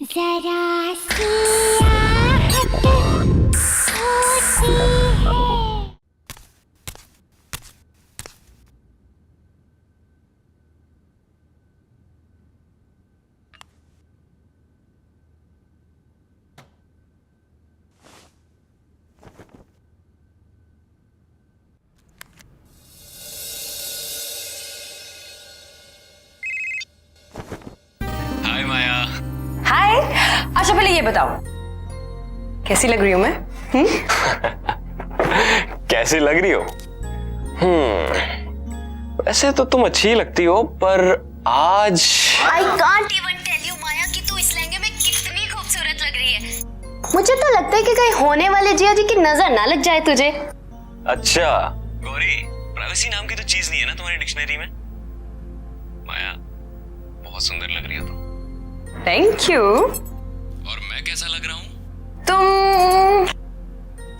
जरा सी आहट होती है। हाय माया। हाय। अच्छा पहले ये बताओ कैसी लग रही हूँ मैं? कैसी लग रही हो? वैसे तो तुम अच्छी ही लगती हो, पर आज I can't even tell you माया कि तू इस लहंगे में कितनी खूबसूरत लग रही है। मुझे तो लगता है कि कहीं होने वाले जिया जी की नजर ना लग जाए तुझे। अच्छा गौरी, प्राइवेसी नाम की तो चीज नहीं है ना तुम्हारी डिक्शनरी में। माया बहुत सुंदर लग रही हो तुम। Thank you. और मैं कैसा लग रहा हूँ? तुम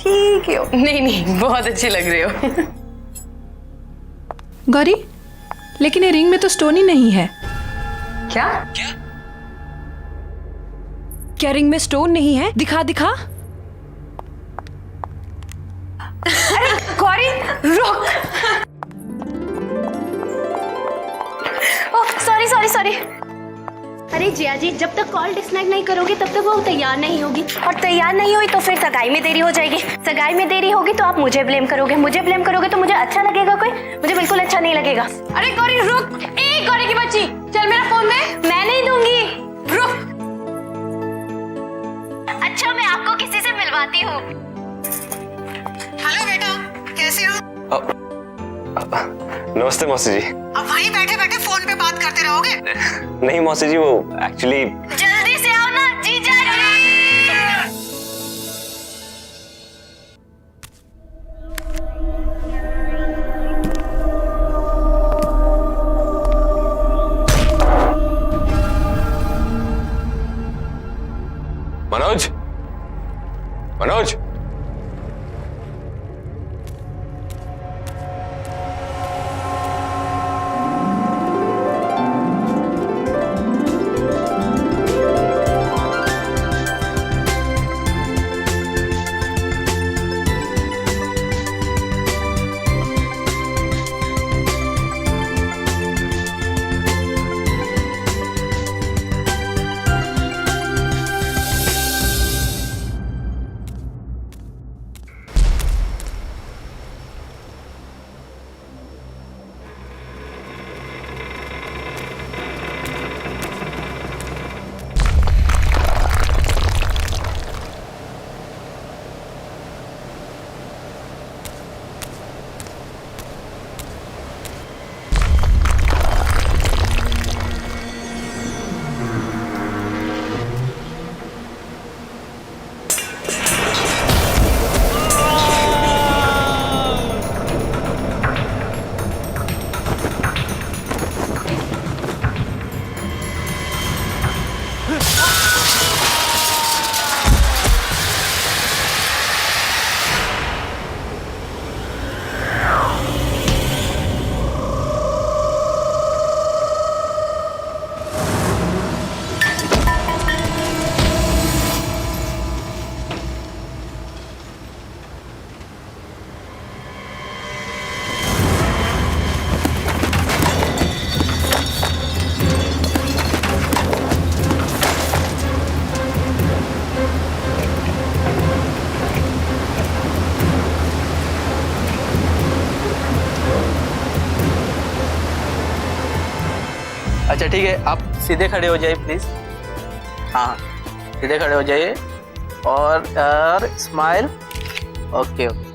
ठीक हो। नहीं बहुत अच्छी लग रही हो। गौरी, लेकिन ये रिंग में तो स्टोन ही नहीं है। क्या? क्या? क्या रिंग में स्टोन नहीं है? दिखा दिखा। गौरी रुक। Oh sorry sorry sorry. अरे जिया जी, जब तक कॉल डिस्कनेक्ट नहीं करोगे तब तक वो तैयार नहीं होगी, और तैयार नहीं हुई तो फिर सगाई में देरी हो जाएगी। सगाई में देरी होगी तो आप मुझे ब्लेम करोगे, मुझे ब्लेम करोगे तो मुझे अच्छा लगेगा कोई? मुझे बिल्कुल अच्छा नहीं लगेगा। अरे गौरी रुक। ए गौरी की बच्ची, चल मेरा फोन दे। मैं नहीं दूंगी। रुक। अच्छा मैं आपको किसी से मिलवाती हूँ। हेलो बेटा, कैसे हो? नमस्ते मौसी जी। अब वहीं बैठे बैठे फोन पे बात करते रहोगे? नहीं मौसी जी, वो एक्चुअली जल्दी से आओ ना जीजा जी। मनोज, मनोज। अच्छा ठीक है, आप सीधे खड़े हो जाइए प्लीज। हाँ सीधे खड़े हो जाइए और स्माइल। Okay okay.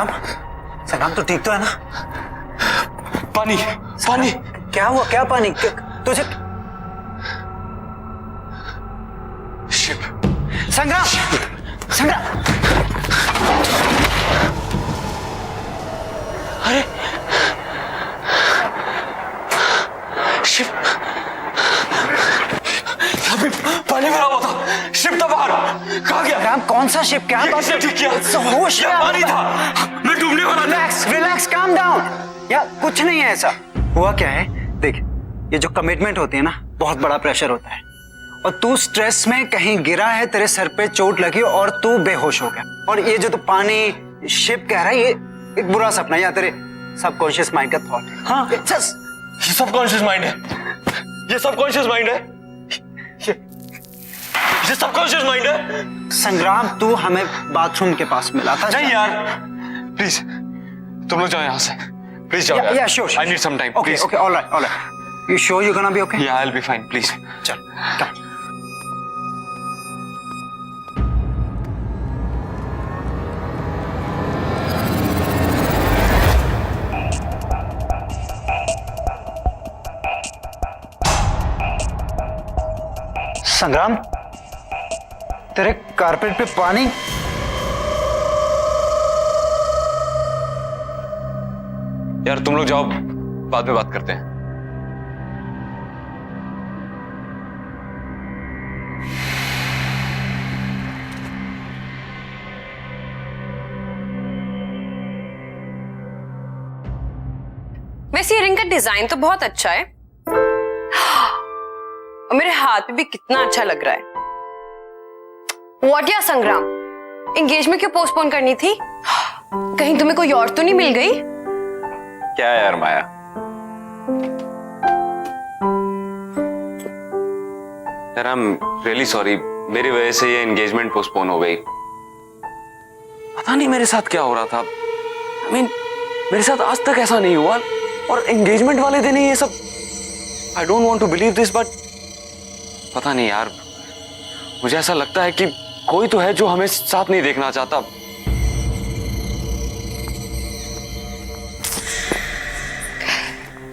संग्राम, संग्राम तो ठीक तो है ना? पानी पानी। क्या हुआ? क्या पानी? तुझे शिप। संग्राम, संग्राम, अरे शिप अभी पानी भरा हुआ था, शिप था बाहर, कहाँ गया? संग्राम कौन सा शिप? क्या ये किसने ठीक किया? होश में पानी था, मैं डूबने वाला था। Relax, relax, calm down. यार कुछ नहीं है ऐसा। हुआ क्या है, देख, ये जो कमिटमेंट होती है ना, बहुत बड़ा प्रेशर होता है, और तू स्ट्रेस में कहीं गिरा है, तेरे सर पे चोट लगी और तू बेहोश हो गया। और ये जो तू पानी शिप कह रहा है, ये एक बुरा सपना है या तेरे सबकॉन्शियस माइंड का थॉट है। हाँ, ये सबकॉन्शियस माइंड है, ये सबकॉन्शियस माइंड है, ये सबकॉन्शियस माइंड है। संग्राम, तू हमें बाथरूम के पास मिला था। नहीं यार, प्लीज तुम लोग जाओ यहाँ से, प्लीज जाओ यार। Yeah, sure. I need some time, Okay, please. okay, all right, all right. You sure you're gonna be okay? Yeah, I'll be fine, please. चल, come. संग्राम, तेरे कारपेट पे पानी। यार तुम लोग जाओ, बाद में बात करते हैं। वैसे ये रिंग का डिजाइन तो बहुत अच्छा है और मेरे हाथ पे भी कितना अच्छा लग रहा है। व्हाट या संग्राम, एंगेजमेंट क्यों पोस्टपोन करनी थी? कहीं तुम्हें कोई और तो नहीं मिल गई? क्या है यार माया, यार आई एम रियली सॉरी, मेरी वजह से ये एंगेजमेंट पोस्टपोन हो गई। पता नहीं मेरे साथ क्या हो रहा था। आई मीन मेरे साथ आज तक ऐसा नहीं हुआ, और एंगेजमेंट वाले दिन ही ये सब। I don't want to believe this, but पता नहीं यार, मुझे ऐसा लगता है कि कोई तो है जो हमें साथ नहीं देखना चाहता।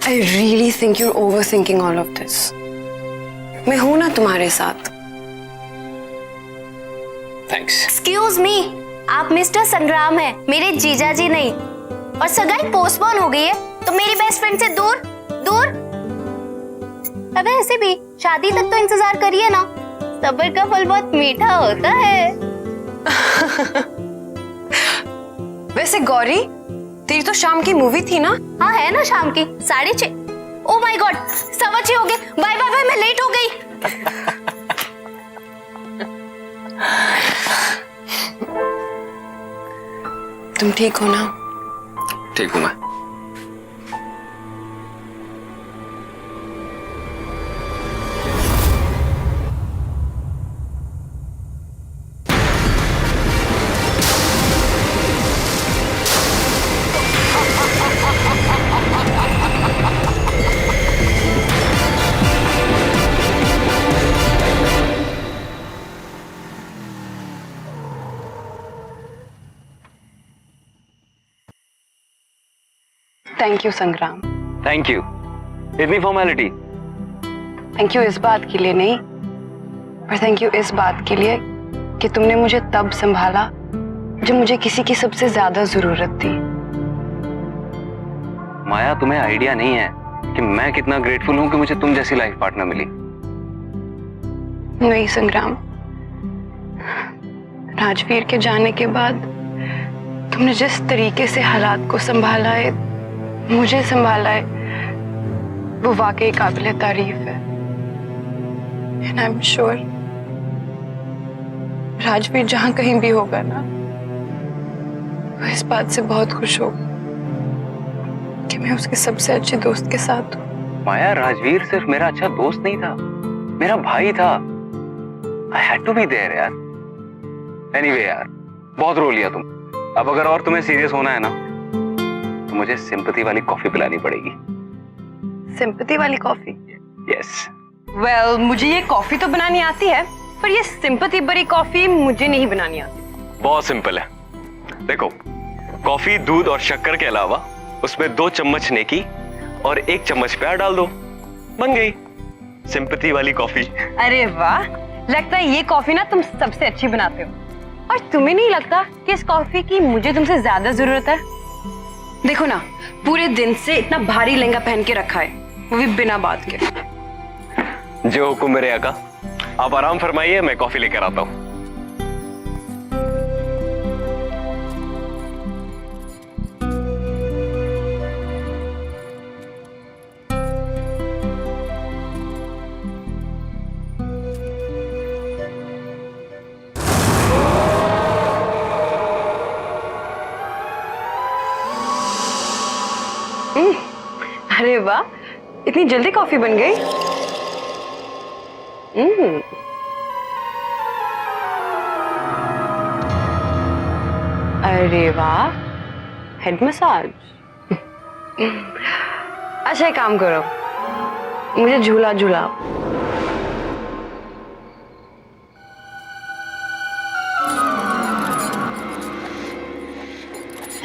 I really think you're overthinking all of this. मैं हूं ना तुम्हारे साथ। थैंक्स। एक्सक्यूज मी, आप मिस्टर संग्राम हैं, मेरे जीजा जी नहीं। और सगाई पोस्टपोन हो गई है तो मेरी बेस्ट फ्रेंड से दूर दूर। अब ऐसे भी शादी तक तो इंतजार करिए ना, सब्र का फल बहुत मीठा होता है। वैसे गौरी, तेरी तो शाम की मूवी थी ना? हाँ है ना, शाम की 6:30। ओ माय गॉड, 6:15 हो गए। बाय बाय बाय, मैं लेट हो गई। तुम ठीक हो ना? ठीक हूं मैं। थैंक यू संग्राम। थैंक यू, इतनी फॉर्मेलिटी। थैंक यू इस बात के लिए नहीं, पर थैंक यू इस बात के लिए कि तुमने मुझे तब संभाला जब मुझे किसी की सबसे ज्यादा जरूरत थी। माया, तुम्हें आइडिया नहीं है कि मैं कितना ग्रेटफुल हूं कि मुझे तुम जैसी लाइफ पार्टनर मिली। नहीं संग्राम, राजवीर के जाने के बाद तुमने जिस तरीके से हालात को संभाला है, मुझे संभाला है, वो वाकई काबिले तारीफ है। And I am sure Rajveer जहां कहीं भी होगा ना, वो इस बात से बहुत खुश होगा कि मैं उसके सबसे अच्छे दोस्त के साथ हूँ। माया, राजवीर सिर्फ मेरा अच्छा दोस्त नहीं था, मेरा भाई था। I had to be there यार। Anyway यार, बहुत रो लिया तुम। अब अगर और तुम्हें सीरियस होना है ना, तो मुझे सिंपैथी वाली कॉफी पिलानी पड़ेगी। सिंपैथी वाली कॉफी? यस। वेल, मुझे ये कॉफी तो बनानी आती है, पर ये सिंपैथी भरी कॉफी मुझे नहीं बनानी आती। बहुत सिंपल है। देखो, कॉफी, दूध और शक्कर के अलावा उसमें 2 चम्मच नेकी और 1 चम्मच प्यार डाल दो, बन गई सिंपैथी वाली कॉफी। अरे वाह, लगता है ये कॉफी ना तुम सबसे अच्छी बनाते हो। और तुम्हें नहीं लगता कि इस कॉफी की मुझे तुमसे ज्यादा जरूरत है? देखो ना, पूरे दिन से इतना भारी लहंगा पहन के रखा है, वो भी बिना बात के। जो हुक्म मेरे आका, आप आराम फरमाइए, मैं कॉफी लेकर आता हूँ। अरे वाह, इतनी जल्दी कॉफी बन गई। अरे वाह, हेड मसाज। अच्छा एक काम करो, मुझे झूला झूलाओ।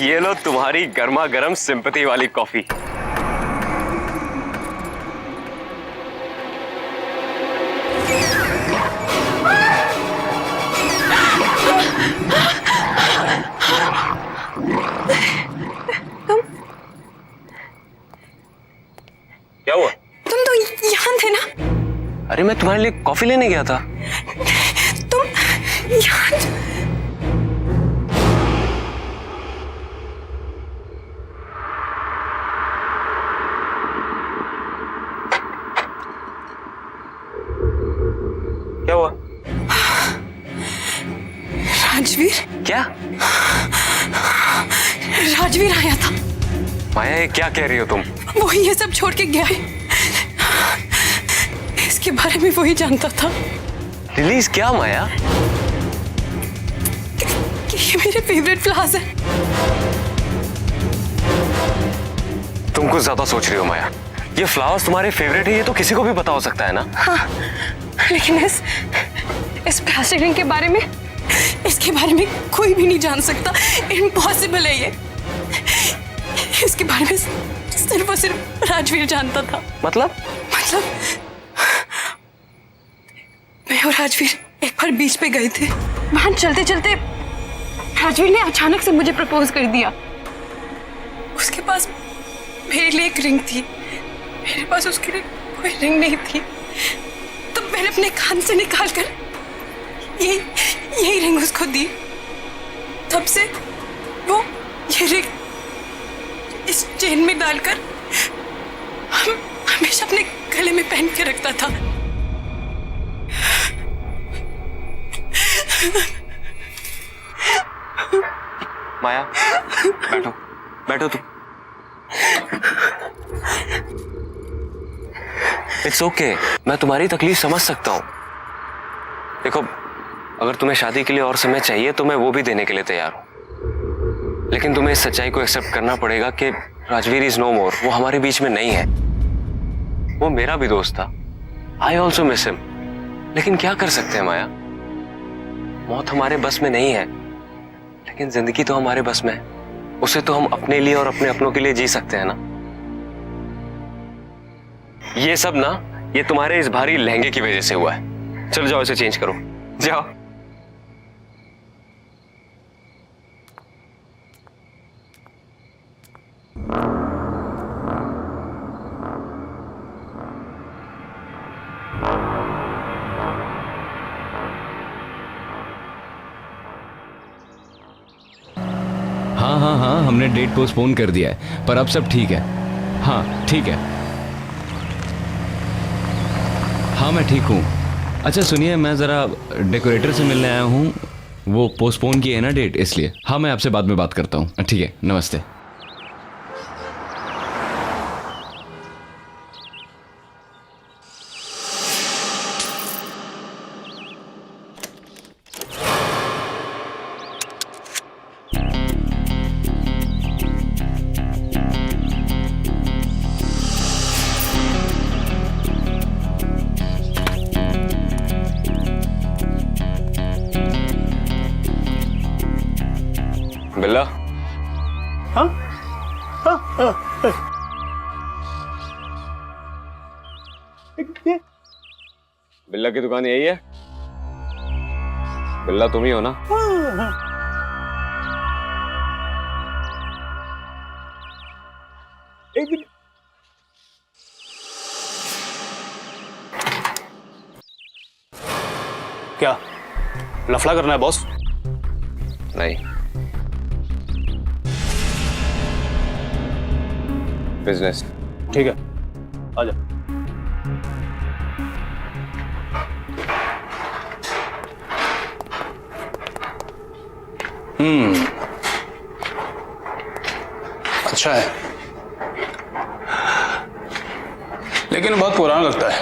ये लो तुम्हारी गर्मा गर्म सिंपैथी वाली कॉफी। क्या हुआ? तुम तो यहाँ थे ना? अरे मैं तुम्हारे लिए कॉफी लेने गया था। तुम यहाँ? क्या हुआ? राजवीर? क्या? राजवीर आया था। माया, ये क्या कह रही हो तुम? वो ये सब छोड़ के गया है। इसके बारे में वही जानता था रिलीज। क्या माया? कि ये मेरे फेवरेट फ्लावर्स है। तुम कुछ ज्यादा सोच रही हो माया। ये फ्लावर्स तुम्हारे फेवरेट है, ये तो किसी को भी पता हो सकता है ना। हाँ, लेकिन इस प्लास्टिक रिंग के बारे में, इसके बारे में कोई भी नहीं जान सकता। इम्पॉसिबल है ये। इसके बारे में सिर्फ और सिर्फ राजवीर जानता था। मतलब मैं और राजवीर एक बार बीच पे गए थे। वहां चलते चलते राजवीर ने अचानक से मुझे प्रपोज कर दिया। उसके पास मेरे लिए एक रिंग थी, मेरे पास उसके लिए कोई रिंग नहीं थी। तो मैंने अपने कान से निकालकर यही रिंग उसको दी। तब से वो ये रिंग इस चेन में डालकर हमेशा अपने गले में पहन के रखता था। माया, बैठो बैठो तुम। इट्स ओके, मैं तुम्हारी तकलीफ समझ सकता हूँ। देखो, अगर तुम्हें शादी के लिए और समय चाहिए तो मैं वो भी देने के लिए तैयार हूँ, लेकिन तुम्हें इस सच्चाई को एक्सेप्ट करना पड़ेगा कि राजवीर इज नो मोर। वो हमारे बीच में नहीं है। वो मेरा भी दोस्त था। I also miss him. लेकिन क्या कर सकते हैं माया, मौत हमारे बस में नहीं है, लेकिन जिंदगी तो हमारे बस में है। उसे तो हम अपने लिए और अपने अपनों के लिए जी सकते हैं ना। ये सब ना, ये तुम्हारे इस भारी लहंगे की वजह से हुआ है। चलो जाओ, इसे चेंज करो, जाओ। हाँ, हमने डेट पोस्टपोन कर दिया है, पर अब सब ठीक है। हाँ ठीक है। हाँ मैं ठीक हूँ। अच्छा सुनिए, मैं ज़रा डेकोरेटर से मिलने आया हूँ। वो पोस्टपोन की है ना डेट, इसलिए। हाँ मैं आपसे बाद में बात करता हूँ। ठीक है, नमस्ते। बिल्ला, बिल्ला की दुकान यही है? बिल्ला तुम ही हो ना? क्या लफड़ा करना है बॉस? नहीं, बिजनेस। ठीक है, आ जा। अच्छा है, लेकिन बहुत पुराना लगता है।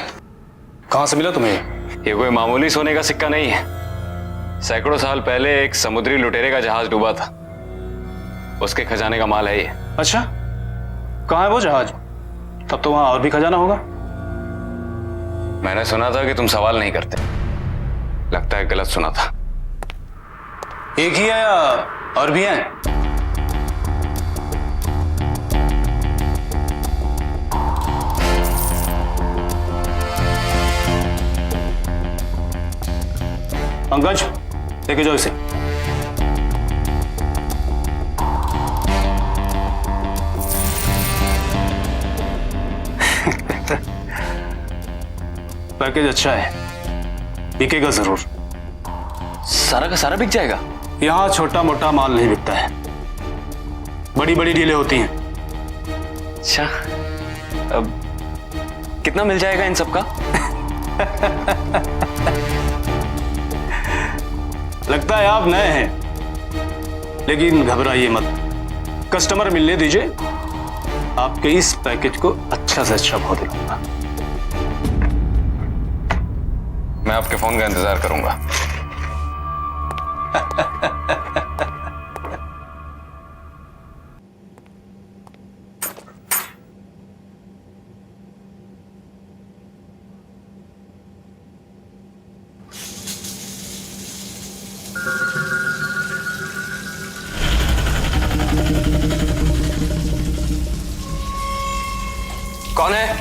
कहां से मिला तुम्हें? ये कोई मामूली सोने का सिक्का नहीं है। सैकड़ों साल पहले एक समुद्री लुटेरे का जहाज डूबा था, उसके खजाने का माल है ये। अच्छा, कहां है वो जहाज? तब तो वहां और भी खजाना होगा। मैंने सुना था कि तुम सवाल नहीं करते। लगता है गलत सुना था। एक ही है या और भी हैं? पंकज, लेके जाओ इसे। पैकेज अच्छा है, बिकेगा जरूर। सारा का सारा बिक जाएगा? यहां छोटा मोटा माल नहीं बिकता है, बड़ी बड़ी डीलें होती हैं। अच्छा, अब कितना मिल जाएगा इन सबका? लगता है आप नए हैं, लेकिन घबराइए मत। कस्टमर मिलने दीजिए, आपके इस पैकेज को अच्छा से अच्छा भाव दिलाऊंगा। मैं आपके फोन का इंतजार करूंगा। कौन है?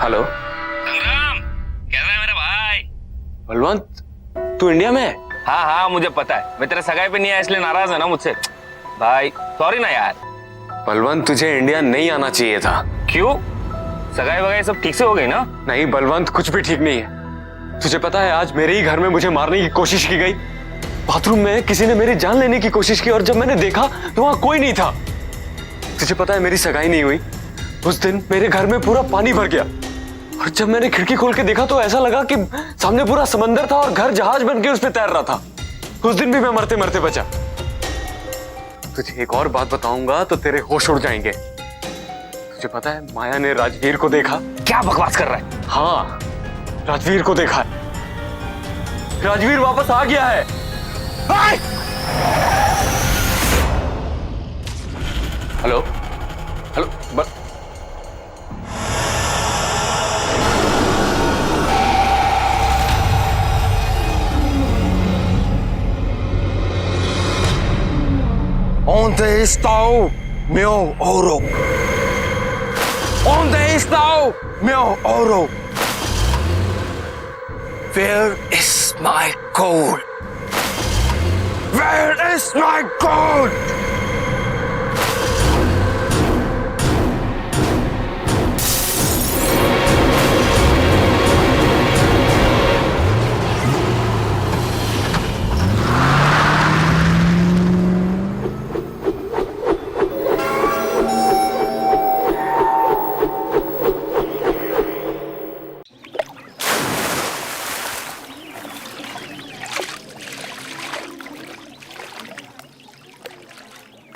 हेलो संग्राम, कैसा है मेरा भाई? बलवंत, तू इंडिया में है? हाँ हाँ, मुझे पता है। मैं तेरे सगाई पे नहीं आया इसलिए नाराज है ना मुझसे। भाई सॉरी ना यार। बलवंत, तुझे इंडिया नहीं आना चाहिए था। क्यों? सगाई वगाई सब ठीक से हो गई ना? नहीं बलवंत, कुछ भी ठीक नहीं है। तुझे पता है आज मेरे ही घर में मुझे मारने की कोशिश की गई। बाथरूम में किसी ने मेरी जान लेने की कोशिश की और जब मैंने देखा तो वहां कोई नहीं था। तुझे पता है मेरी सगाई नहीं हुई। उस दिन मेरे घर में पूरा पानी भर गया और जब मैंने खिड़की खोल के देखा तो ऐसा लगा कि सामने पूरा समंदर था और घर जहाज बन के उस पे तैर रहा था। उस दिन भी मैं मरते मरते बचा। तुझे एक और बात बताऊंगा तो तेरे होश उड़ जाएंगे। तुझे पता है माया ने राजवीर को देखा। क्या बकवास कर रहा है? हाँ, राजवीर को देखा है। राजवीर वापस आ गया है। Hello hello Onde está o meu ouro? Onde está o meu ouro? Where is my gold? Where is my gold?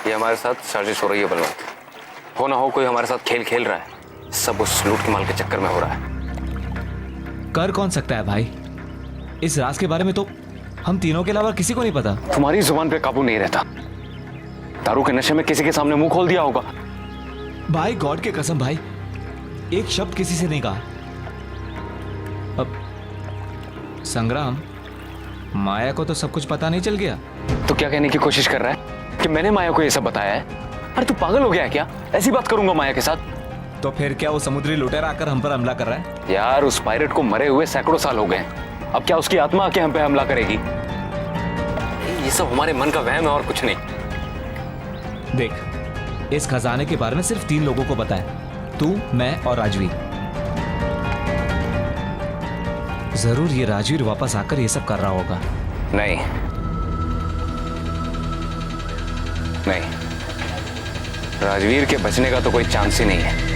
ये हमारे साथ साजिश हो रही है बलवंत। हो ना हो कोई हमारे साथ खेल खेल रहा है। सब उस लूट के माल के चक्कर में हो रहा है। कर कौन सकता है भाई? इस राज के बारे में तो हम तीनों के अलावा किसी को नहीं पता। तुम्हारी जुबान पे काबू नहीं रहता। दारू के नशे में किसी के सामने मुंह खोल दिया होगा। भाई गॉड के कसम भाई, एक शब्द किसी से नहीं कहा। अब संग्राम, माया को तो सब कुछ पता नहीं चल गया? तो क्या कहने की कोशिश कर रहा है कि मैंने माया को ये सब बताया है? अरे तू पागल हो गया है क्या? ऐसी बात करूंगा माया के साथ? तो फिर क्या वो समुद्री लुटेरा आकर हम पर हमला कर रहा है? यार उस पायरेट को मरे हुए सैकड़ों साल हो गए। अब क्या उसकी आत्मा आके हम पे हमला करेगी? ये सब हमारे मन का वहम है और कुछ नहीं। देख, इस खजाने के बारे में सिर्फ 3 लोगों को पता है, तू, मैं और राजवीर। जरूर ये राजवीर वापस आकर ये सब कर रहा होगा। नहीं नहीं, राजवीर के बचने का तो कोई चांस ही नहीं है।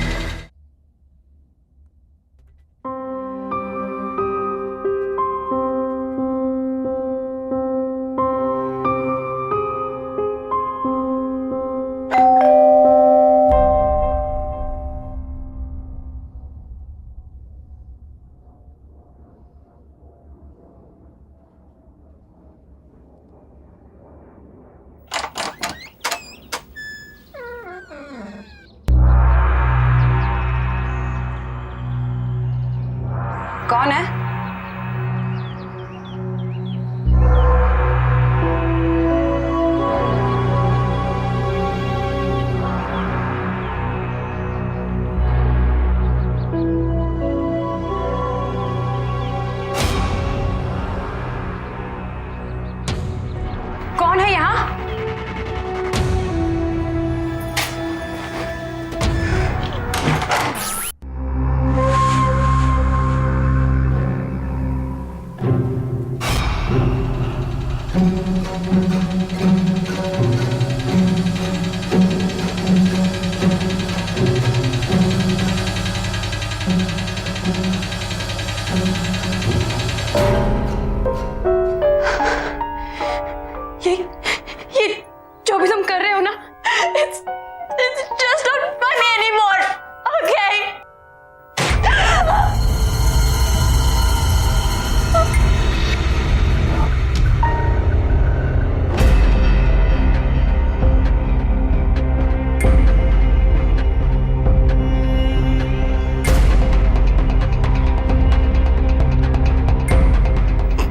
कौन है? कौन है यहाँ? ये जो भी तुम कर रहे हो ना, it's just not funny anymore, okay?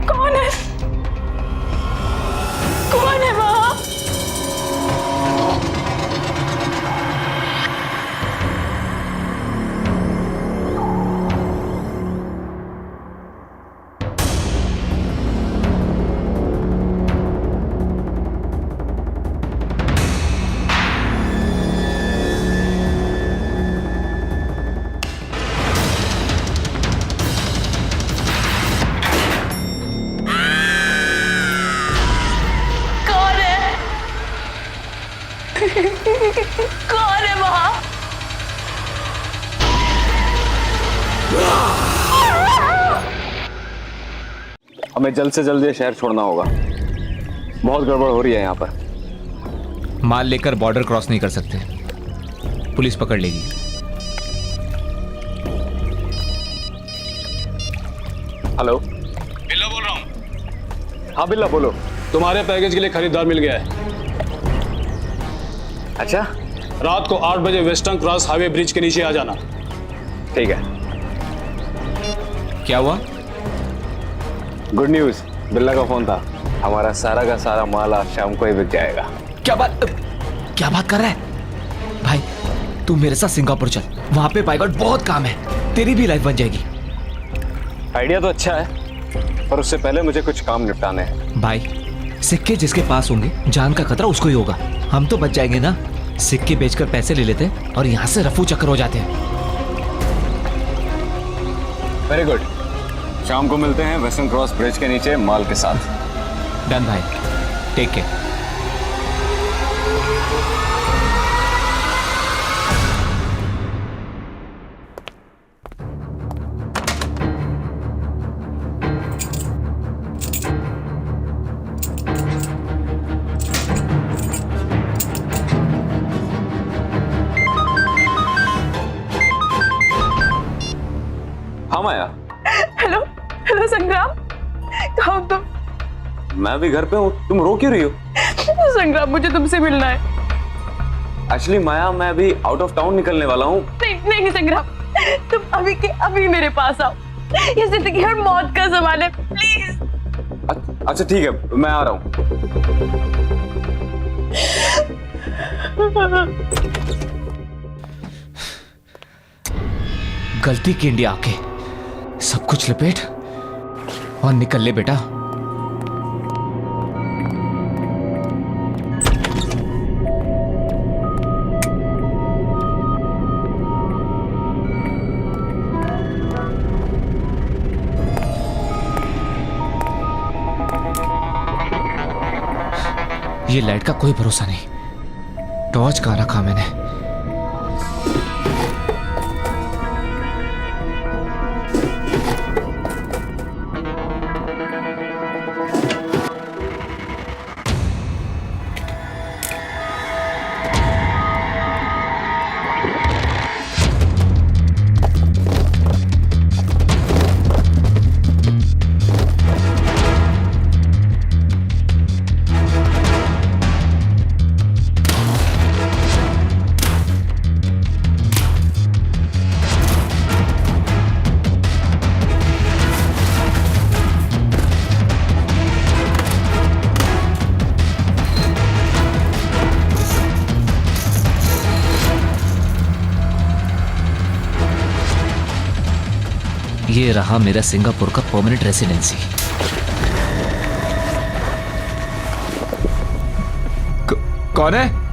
कौन है? कौन है वहाँ? कौन है? कौन है वहाँ? हमें जल्द से जल्द ये शहर छोड़ना होगा। बहुत गड़बड़ हो रही है यहाँ पर। माल लेकर बॉर्डर क्रॉस नहीं कर सकते, पुलिस पकड़ लेगी। हेलो, बिल्ला बोल रहा हूँ। हाँ बिल्ला बोलो। तुम्हारे पैकेज के लिए खरीदार मिल गया है। अच्छा, रात को 8 बजे वेस्टर्न क्रॉस हाईवे ब्रिज के नीचे आ जाना। ठीक है। क्या हुआ? गुड न्यूज, बिल्ला का फोन था। हमारा सारा का सारा माल आज शाम को ही बिक जाएगा। क्या बात? क्या बात कर रहा है भाई? तू मेरे साथ सिंगापुर चल, वहां पे बाय गॉड बहुत काम है, तेरी भी लाइफ बन जाएगी। आइडिया तो अच्छा है, पर उससे पहले मुझे कुछ काम निपटाने हैं। भाई सिक्के जिसके पास होंगे, जान का खतरा उसको ही होगा। हम तो बच जाएंगे ना, सिक्के बेचकर पैसे ले लेते हैं और यहाँ से रफू चक्कर हो जाते हैं। वेरी गुड, शाम को मिलते हैं वेस्टर्न क्रॉस ब्रिज के नीचे माल के साथ। डन भाई, टेक केयर। हाँ माया, हेलो हेलो संग्राम, कहाँ हो तुम? मैं भी घर पे हूँ। तुम रो क्यों रही हो? संग्राम मुझे तुमसे मिलना है। एक्चुअली माया, मैं अभी आउट ऑफ टाउन निकलने वाला हूँ। नहीं नहीं संग्राम, तुम अभी के अभी मेरे पास आओ। ये जिंदगी और मौत का सवाल है, प्लीज। अच्छा ठीक है, मैं आ रहा हूँ। गलती की इंडिया आके सब कुछ लपेट और निकल ले बेटा। ये लाइट का कोई भरोसा नहीं। टॉर्च कहाँ रखा मैंने? ये रहा मेरा सिंगापुर का परमानेंट रेसिडेंसी। कौन है?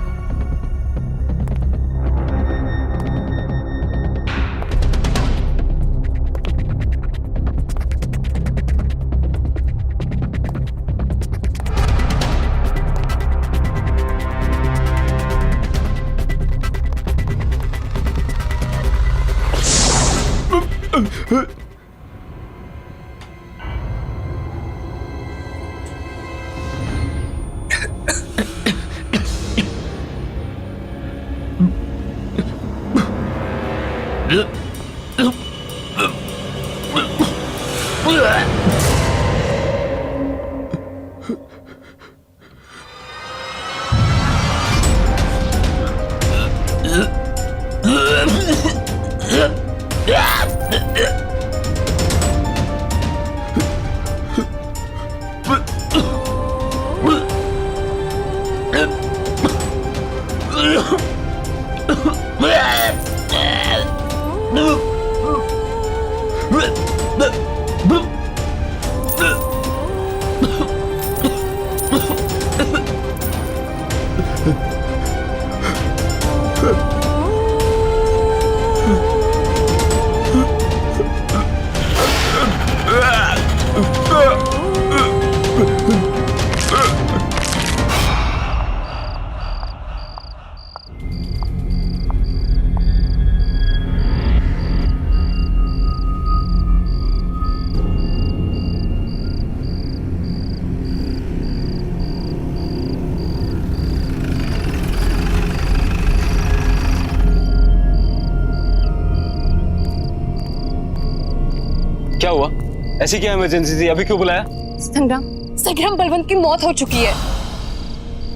क्या हुआ? ऐसी क्या इमरजेंसी थी? अभी क्यों बुलाया? संग्राम बलवंत की मौत हो चुकी है।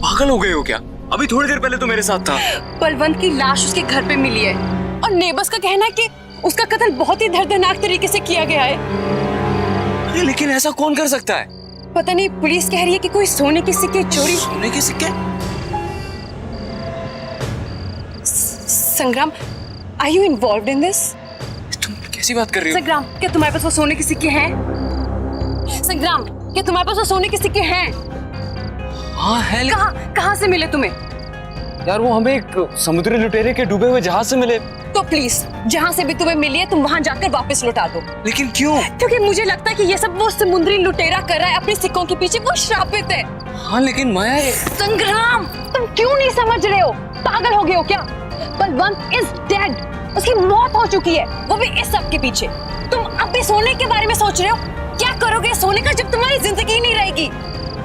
पागल हो गए हो क्या? अभी थोड़ी देर पहले तो मेरे साथ था। बलवंत की लाश उसके घर पे मिली है और नेबर्स का कहना है कि उसका कत्ल बहुत ही दर्दनाक तरीके से किया गया है। अरे लेकिन ऐसा कौन कर सकता है? पता नहीं, पुलिस कह रही है कि कोई सोने के सिक्के चोरी। सोने के सिक्के? संग्राम, are you involved in this? तुम कैसी बात कर रही हो? संग्राम, क्या तुम्हारे पास वो सोने के सिक्के हैं? संग्राम, क्या तुम्हारे पास वो सोने के सिक्के हैं? हाँ है। कहाँ से मिले तुम्हें? यार वो हमें एक समुद्री लुटेरे के डूबे हुए जहाज से मिले। तो प्लीज जहाँ से भी तुम्हें मिली है तुम वहाँ जाकर वापस लौटा दो। लेकिन क्यों? क्योंकि मुझे लगता है कि ये सब वो समुद्री लुटेरा कर रहा है अपने सिक्कों के पीछे, वो श्रापित है। हाँ लेकिन माया संग्राम, तुम क्यों नहीं समझ रहे हो? पागल हो गए हो क्या? बलवंत इज डेड, उसकी मौत हो चुकी है, वो भी इस सब के पीछे। तुम अब भी सोने के बारे में सोच रहे हो? क्या करोगे सोने का जब तुम्हारी जिंदगी नहीं रहेगी?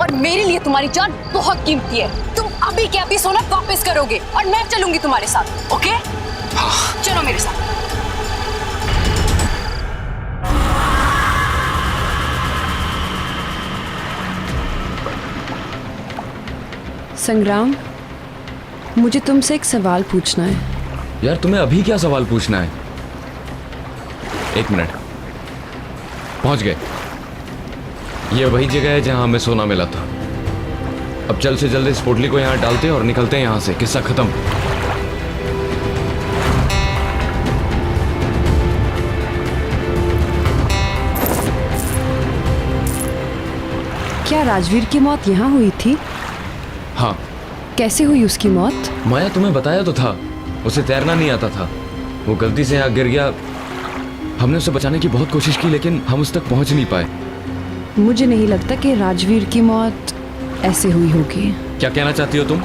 और मेरे लिए तुम्हारी जान बहुत कीमती है। तुम अभी के अभी सोना वापस करोगे और मैं चलूंगी तुम्हारे साथ, ओके? चलो मेरे साथ। संग्राम, मुझे तुमसे एक सवाल पूछना है। यार तुम्हें अभी क्या सवाल पूछना है? एक मिनट, पहुंच गए। ये वही जगह है जहां हमें सोना मिला था। अब जल्द से जल्द इस पोटली को यहाँ डालते हैं और निकलते हैं यहाँ से। किस्सा खत्म। क्या राजवीर की मौत यहाँ हुई थी? हाँ। कैसे हुई उसकी मौत? माया तुम्हें बताया तो था, उसे तैरना नहीं आता था। वो गलती से यहाँ गिर गया। हमने उसे बचाने की बहुत कोशिश की लेकिन हम उस तक पहुंच नहीं पाए। मुझे नहीं लगता कि राजवीर की मौत ऐसे हुई होगी। क्या कहना चाहती हो तुम?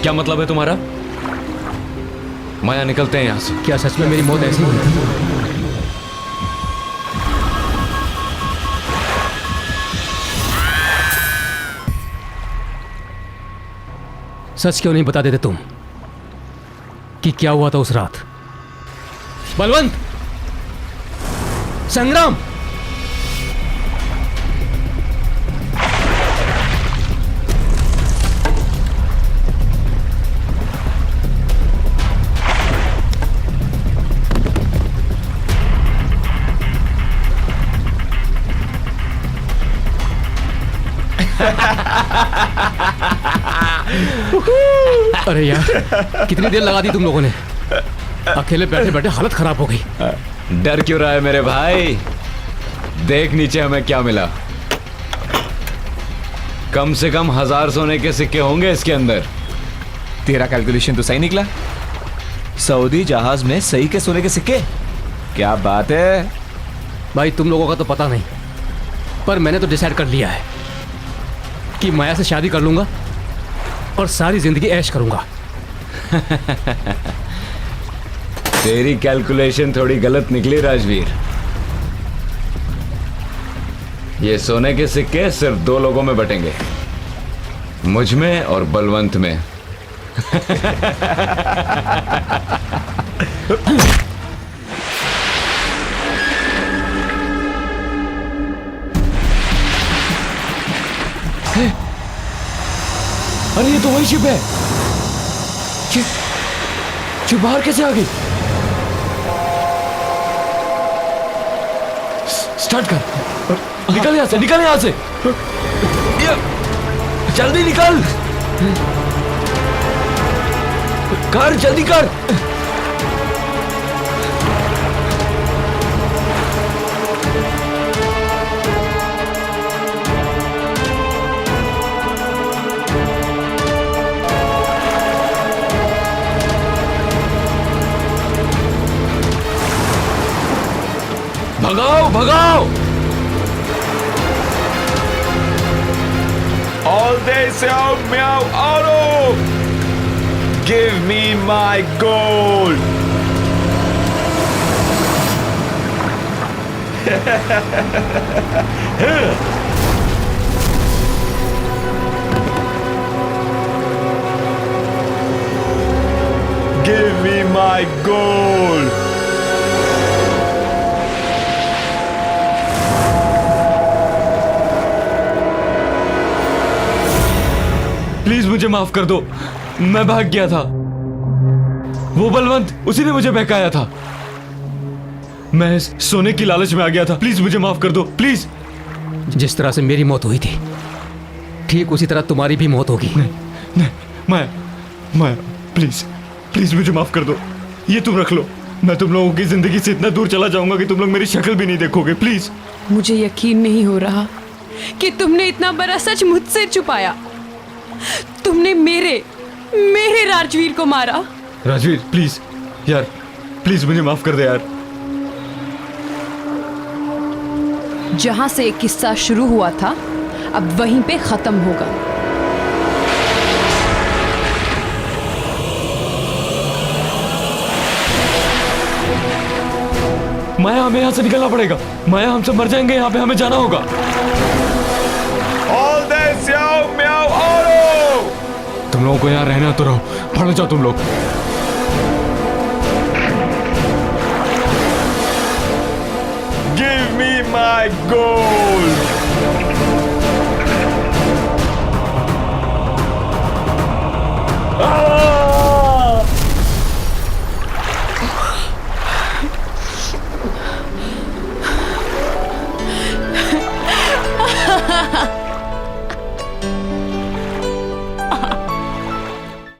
क्या मतलब है तुम्हारा? माया निकलते हैं यहाँ से। क्या सच में मेरी मौत ऐसी हुई? सच क्यों नहीं बता देते तुम कि क्या हुआ था उस रात? बलवंत, संग्राम, अरे यार कितनी देर लगा दी तुम लोगों ने? अकेले बैठे बैठे हालत खराब हो गई। डर क्यों रहा है मेरे भाई? देख नीचे हमें क्या मिला। कम से कम 1000 सोने के सिक्के होंगे इसके अंदर। तेरा कैलकुलेशन तो सही निकला। सऊदी जहाज में सही के सोने के सिक्के? क्या बात है भाई, तुम लोगों का तो पता नहीं, पर मैंने तो डिसाइड कर लिया है कि माया से शादी कर लूंगा और सारी जिंदगी ऐश करूंगा। तेरी कैलकुलेशन थोड़ी गलत निकली राजवीर। ये सोने के सिक्के सिर्फ 2 लोगों में बटेंगे, मुझ में और बलवंत में। अरे ये तो वही शिप है। ये बाहर कैसे आ गई? स्टार्ट कर। निकल यहां से, निकल यहां से। जल्दी निकल। कर, जल्दी कर। भगाओ भगाओ। All day Xiao Miao Auto! Give me my gold! Give me my gold! Please मुझे माफ कर दो, मैं भाग गया था। वो बलवंत, उसी ने मुझे बहकाया था। मैं सोने की लालच में आ गया था। प्लीज मुझे माफ कर दो, प्लीज। जिस तरह से मेरी मौत हुई थी, ठीक उसी तरह तुम्हारी भी मौत होगी। नहीं, माया, माया, प्लीज, प्लीज मुझे माफ कर दो। ये तुम रख लो। मैं तुम लोगों की जिंदगी से इतना दूर चला जाऊंगा कि तुम लोग मेरी शक्ल भी नहीं देखोगे। प्लीज। मुझे यकीन नहीं हो रहा कि तुमने इतना बड़ा सच मुझसे छुपाया। तुमने मेरे राजवीर को मारा। राजवीर प्लीज यार, प्लीज मुझे माफ कर दे यार। जहां से एक किस्सा शुरू हुआ था अब वहीं पे खत्म होगा। माया, हमें यहाँ से निकलना पड़ेगा। माया, हम सब मर जाएंगे यहाँ पे, हमें जाना होगा। तुम लोगों को यहाँ रहना तो रहो, पढ़ जाओ तुम लोग। Give me my gold!